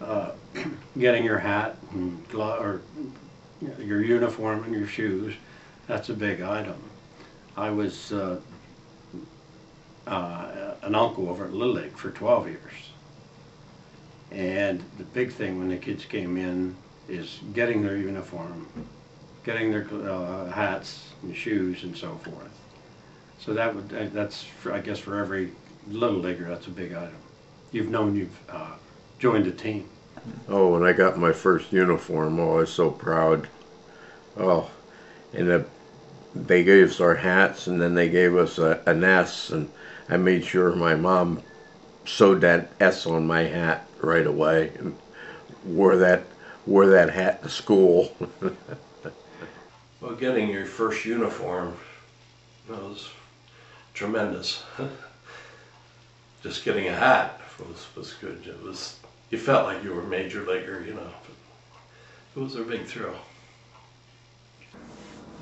uh, getting your hat and glove, or your uniform and your shoes, that's a big item. I was an uncle over at Little League for 12 years. And the big thing when the kids came in is getting their uniform, getting their hats and shoes and so forth. So that's I guess for every Little Leaguer, that's a big item. You've joined a team. Oh, when I got my first uniform, oh, I was so proud. Oh, and they gave us our hats, and then they gave us an S, and I made sure my mom sewed that S on my hat right away, and wore that hat to school. Well, getting your first uniform was tremendous. Just getting a hat was good. You felt like you were a major leaguer, you know. It was a big thrill.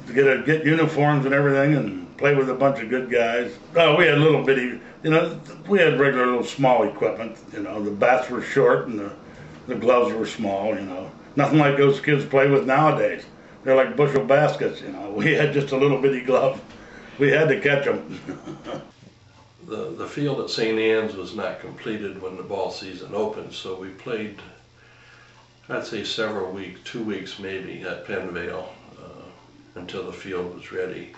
To get uniforms and everything and play with a bunch of good guys. Oh, we had little bitty, we had regular little small equipment. The bats were short and the gloves were small. Nothing like those kids play with nowadays. They're like bushel baskets. We had just a little bitty glove. We had to catch them. The field at St. Anne's was not completed when the ball season opened, so we played, I'd say several weeks, 2 weeks maybe, at Pennvale until the field was ready.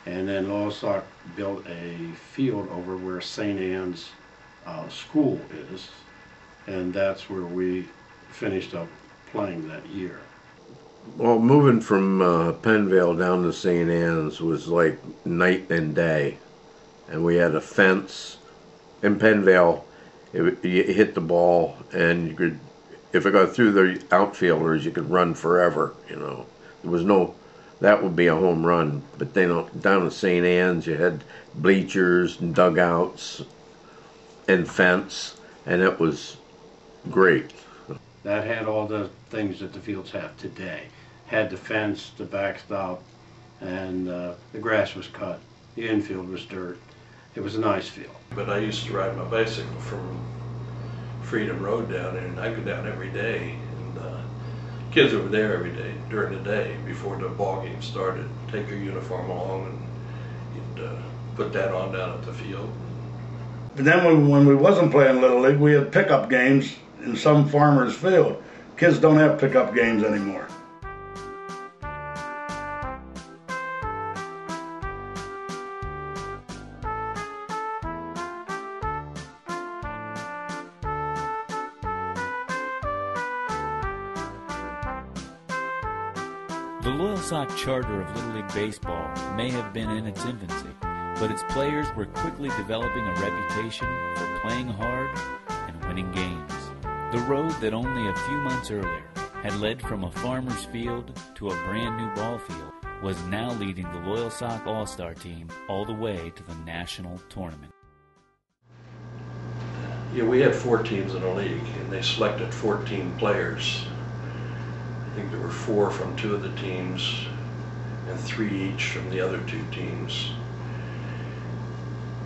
And then Loyalsock built a field over where St. Anne's school is, and that's where we finished up playing that year. Well, moving from Pennvale down to St. Anne's was like night and day. And we had a fence. In Pennvale, you hit the ball, and you could, if it got through the outfielders, you could run forever. There was no, that would be a home run. But then down at St. Anne's, you had bleachers and dugouts and fence, and it was great. That had all the things that the fields have today. Had the fence, the backstop, and the grass was cut. The infield was dirt. It was a nice field. But I used to ride my bicycle from Freedom Road down there, and I go down every day. And kids were there every day during the day before the ball game started. Take your uniform along, and you'd put that on down at the field. And then when we wasn't playing Little League, we had pickup games in some farmer's field. Kids don't have pickup games anymore. The Loyalsock charter of Little League Baseball may have been in its infancy, but its players were quickly developing a reputation for playing hard and winning games. The road that only a few months earlier had led from a farmer's field to a brand new ball field was now leading the Loyalsock All-Star team all the way to the national tournament. Yeah, we had 4 teams in the league, and they selected 14 players. I think there were 4 from 2 of the teams and 3 each from the other 2 teams.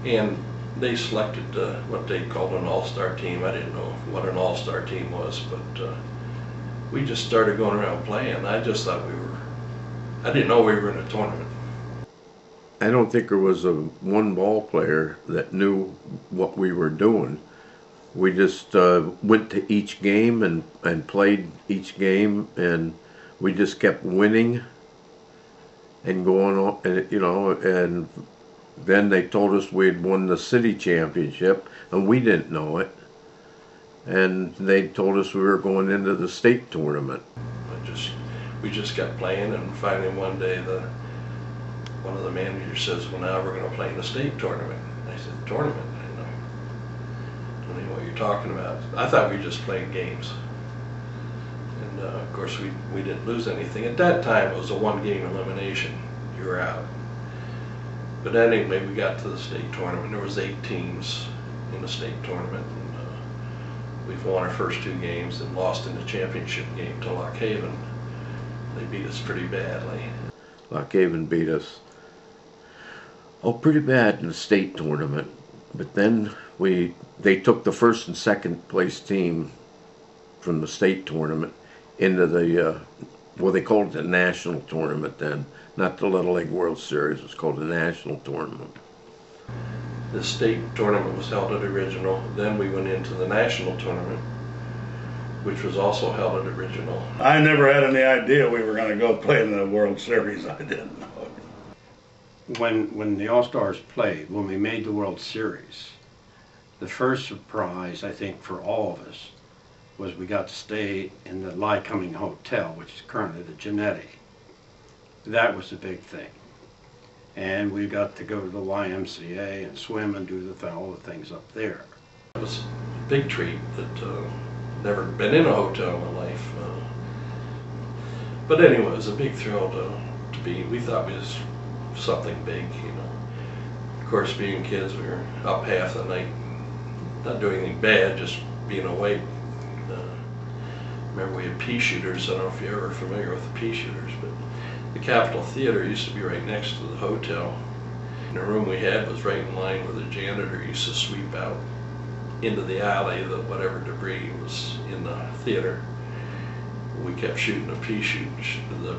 And they selected what they called an all-star team. I didn't know what an all-star team was, but we just started going around playing. I just thought I didn't know we were in a tournament. I don't think there was one ball player that knew what we were doing. We just went to each game and played each game, and we just kept winning and going on, and then they told us we had won the city championship, and we didn't know it. And they told us we were going into the state tournament. We just kept playing, and finally one day one of the managers says, "Well, now we're going to play in the state tournament." And I said, "Tournament? I don't know what you're talking about." I thought we were just playing games. And of course we didn't lose anything. At that time it was a 1-game elimination. You were out. But anyway, we got to the state tournament. There was 8 teams in the state tournament. And we've won our first 2 games and lost in the championship game to Lock Haven. They beat us pretty badly. Lock Haven beat us pretty bad in the state tournament. But then they took the first and second place team from the state tournament into the well, they called it the national tournament then, not the Little League World Series. It was called the national tournament. The state tournament was held at Original. Then we went into the national tournament, which was also held at Original. I never had any idea we were going to go play in the World Series. I didn't know. When the All-Stars played, when we made the World Series, the first surprise, I think, for all of us was we got to stay in the Lycoming Hotel, which is currently the Genetti. That was the big thing. And we got to go to the YMCA and swim and do all the things up there. It was a big treat that never been in a hotel in my life. But anyway, it was a big thrill to be. We thought we was something big, you know. Of course, being kids, we were up half the night, not doing anything bad, just being awake. Remember we had pea shooters. I don't know if you're ever familiar with the pea shooters, but the Capitol Theater used to be right next to the hotel. And the room we had was right in line where the janitor used to sweep out into the alley whatever debris was in the theater. We kept shooting the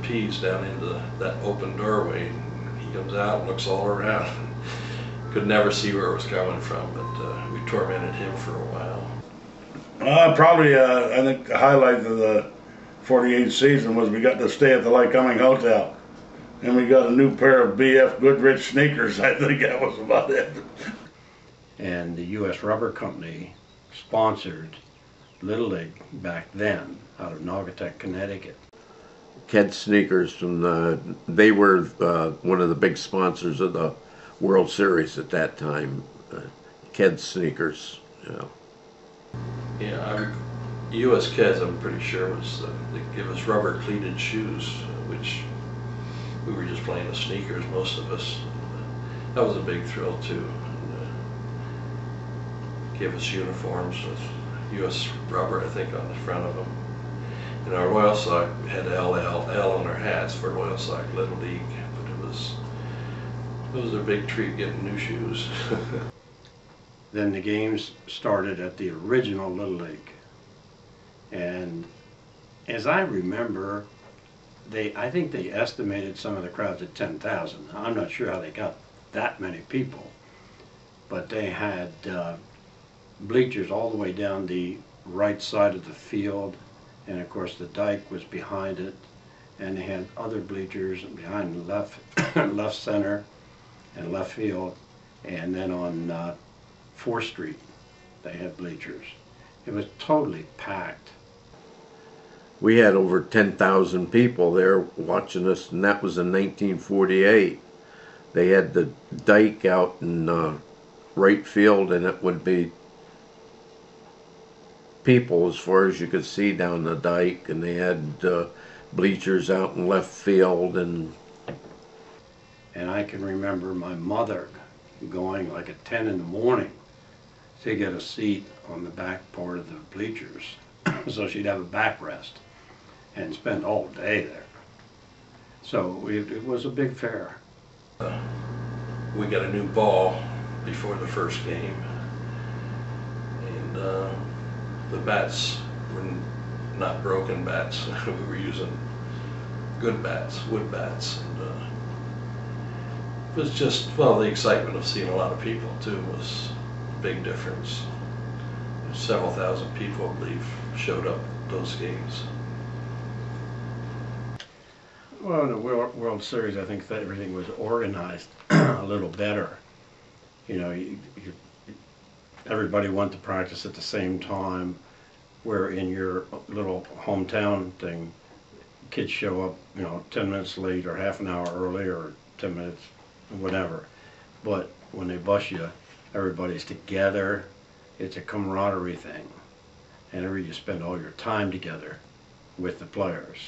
peas down into that open doorway. And he comes out and looks all around. Could never see where it was coming from, but we tormented him for a while. Probably, I think the highlight of the 48th season was we got to stay at the Lycoming Hotel. And we got a new pair of BF Goodrich sneakers. I think that was about it. And the U.S. Rubber Company sponsored Little League back then out of Naugatuck, Connecticut. Ked Sneakers they were one of the big sponsors of the World Series at that time. Ked Sneakers, you know. Yeah, U.S. Keds, I'm pretty sure, was they give us rubber cleated shoes, which we were just playing with sneakers, most of us. That was a big thrill too. Gave us uniforms with U.S. Rubber, I think, on the front of them. And our Loyalsock had LLL on our hats for Loyalsock Little League, but it was a big treat getting new shoes. Then the games started at the original Little League. And as I remember, I think they estimated some of the crowds at 10,000. I'm not sure how they got that many people, but they had bleachers all the way down the right side of the field, and of course the dike was behind it, and they had other bleachers behind the left center and left field, and then on 4th Street they had bleachers. It was totally packed. We had over 10,000 people there watching us, and that was in 1948. They had the dike out in right field, and it would be people as far as you could see down the dike, and they had bleachers out in left field. And I can remember my mother going like at 10 in the morning to get a seat on the back part of the bleachers so she'd have a backrest and spend all day there. So it was a big fair. We got a new ball before the first game, and the bats were not broken bats. We were using good bats, wood bats, and it was just, well, the excitement of seeing a lot of people too was a big difference. Several thousand people, I believe, showed up at those games. Well, in the World Series, I think that everything was organized a little better. You know, everybody went to practice at the same time, where in your little hometown thing, kids show up, you know, 10 minutes late or half an hour early or 10 minutes, whatever. But when they bus you, everybody's together. It's a camaraderie thing. And you spend all your time together with the players.